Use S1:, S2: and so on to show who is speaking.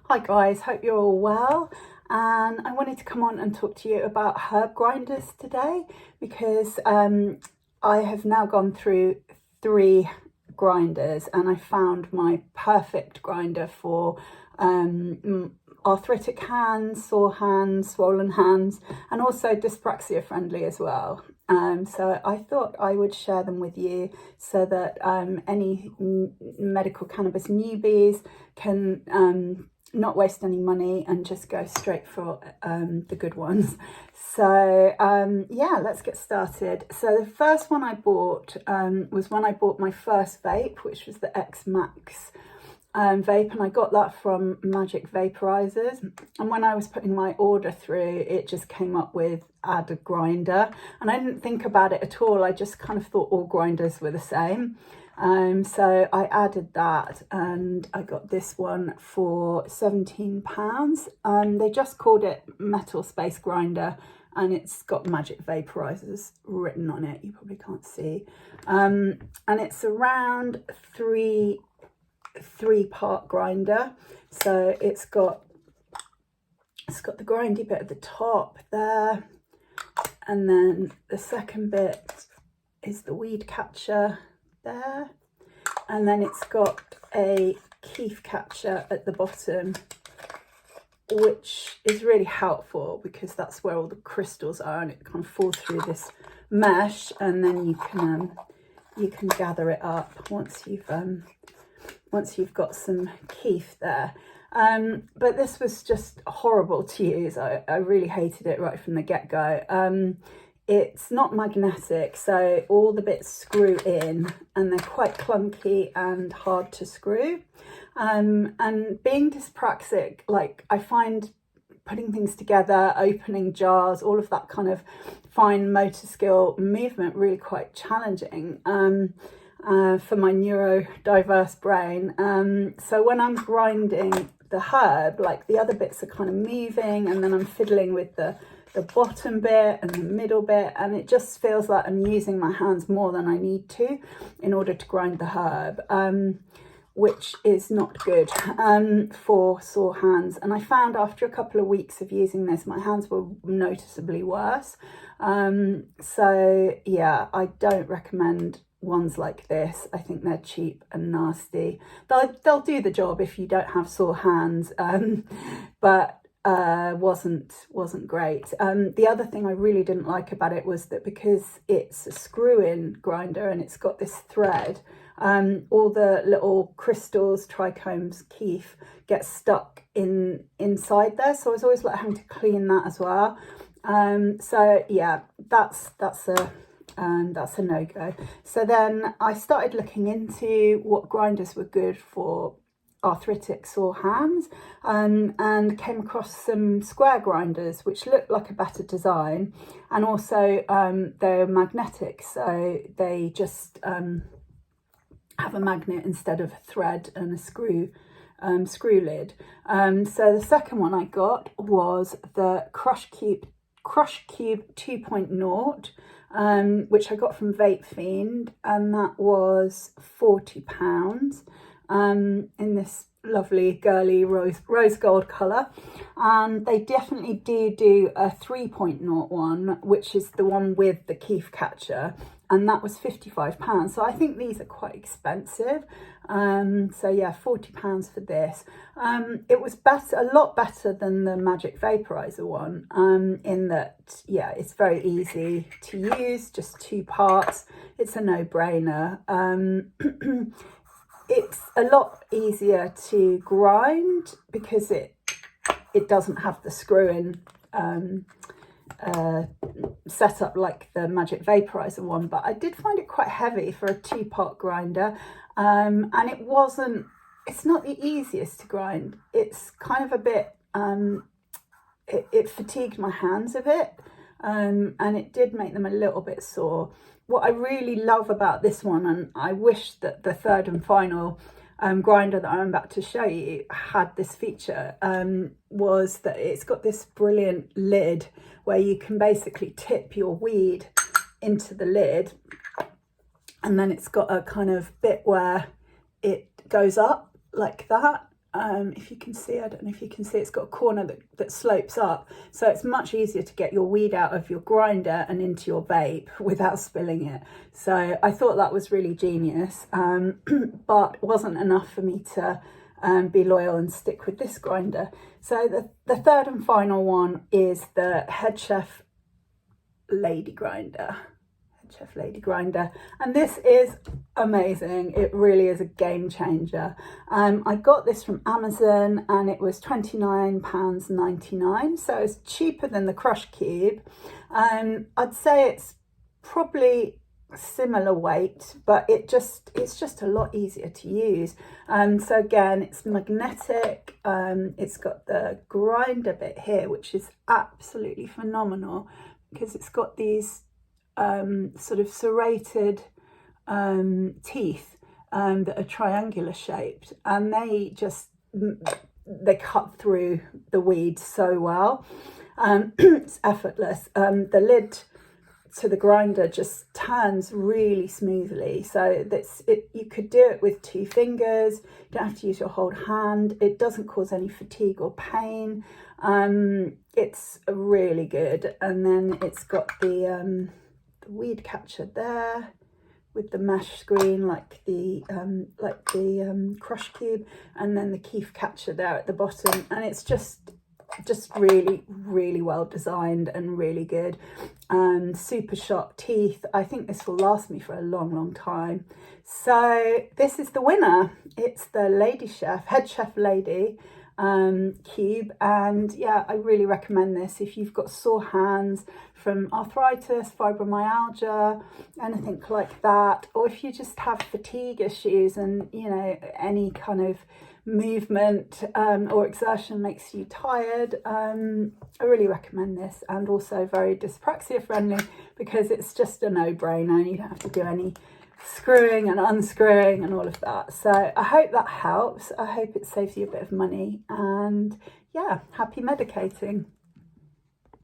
S1: Hi guys, hope you're all well, and I wanted to come on and talk to you about herb grinders today because I have now gone through 3 grinders and I found my perfect grinder for arthritic hands, sore hands, swollen hands, and also dyspraxia friendly as well. So I thought I would share them with you so that any medical cannabis newbies can not waste any money and just go straight for the good ones. So yeah, let's get started. So the first one I bought was when I bought my first vape, which was the X Max vape, and I got that from Magic Vaporizers. And when I was putting my order through, it just came up with add a grinder, and I didn't think about it at all. I just kind of thought all grinders were the same. So I added that and I got this one for £17. They just called it Metal Space Grinder, and it's got Magic Vaporizers written on it. You probably can't see. And it's around three-part grinder. So it's got the grindy bit at the top there, and then the second bit is the weed catcher there, and then it's got a keef catcher at the bottom, which is really helpful because that's where all the crystals are, and it kind of falls through this mesh, and then you can gather it up once you've got some keef there. But this was just horrible to use. I really hated it right from the get-go. It's not magnetic, so all the bits screw in, and they're quite clunky and hard to screw. And being dyspraxic, like, I find putting things together, opening jars, all of that kind of fine motor skill movement really quite challenging for my neurodiverse brain. So when I'm grinding the herb, like, the other bits are kind of moving, and then I'm fiddling with the bottom bit and the middle bit, and it just feels like I'm using my hands more than I need to in order to grind the herb, which is not good for sore hands. And I found after a couple of weeks of using this, my hands were noticeably worse. So yeah, I don't recommend ones like this. I think they're cheap and nasty. They'll do the job if you don't have sore hands, but wasn't great. The other thing I really didn't like about it was that because it's a screw-in grinder and it's got this thread, all the little crystals, trichomes, keef get stuck inside there. So I was always like having to clean that as well. So yeah, that's a no-go. So then I started looking into what grinders were good for arthritic sore hands, and came across some square grinders which looked like a better design, and also they're magnetic, so they just have a magnet instead of a thread and a screw lid. So the second one I got was the Crush Cube 2.0, which I got from Vape Fiend, and that was £40 in this lovely girly rose gold colour. And they definitely do a 3.0 which is the one with the keef catcher, and that was £55. So I think these are quite expensive. So yeah, £40 for this. It was a lot better than the Magic Vaporizer one, in that, yeah, it's very easy to use, just 2 parts. It's a no-brainer. It's a lot easier to grind because it doesn't have the screw-in setup like the Magic Vaporizer one, but I did find it quite heavy for a 2-part grinder, and it's not the easiest to grind. It's kind of a bit, it fatigued my hands a bit, and it did make them a little bit sore. What I really love about this one, and I wish that the third and final grinder that I'm about to show you had this feature, was that it's got this brilliant lid where you can basically tip your weed into the lid, and then it's got a kind of bit where it goes up like that, if you can see, I don't know if you can see, it's got a corner that slopes up, so it's much easier to get your weed out of your grinder and into your vape without spilling it. So I thought that was really genius, but wasn't enough for me to be loyal and stick with this grinder. So the third and final one is the Head Chef Lady Grinder. Chef Lady Grinder, and this is amazing. It really is a game changer. I got this from Amazon and it was £29.99, so it's cheaper than the Crush Cube. I'd say it's probably similar weight, but it's just a lot easier to use. So again, it's magnetic. It's got the grinder bit here, which is absolutely phenomenal because it's got these sort of serrated teeth that are triangular shaped, and they cut through the weed so well. It's effortless. The lid to the grinder just turns really smoothly, so you could do it with 2 fingers. You don't have to use your whole hand. It doesn't cause any fatigue or pain. It's really good. And then it's got the weed catcher there with the mesh screen like the Crush Cube, and then the keef catcher there at the bottom, and it's just really well designed and really good. Super sharp teeth. I think this will last me for a long time. So this is the winner. It's the Head Chef Lady cube, and yeah, I really recommend this if you've got sore hands from arthritis, fibromyalgia, anything like that, or if you just have fatigue issues and any kind of movement or exertion makes you tired. I really recommend this, and also very dyspraxia friendly because it's just a no-brainer. You don't have to do any screwing and unscrewing and all of that. So I hope that helps. I hope it saves you a bit of money, and yeah, happy medicating.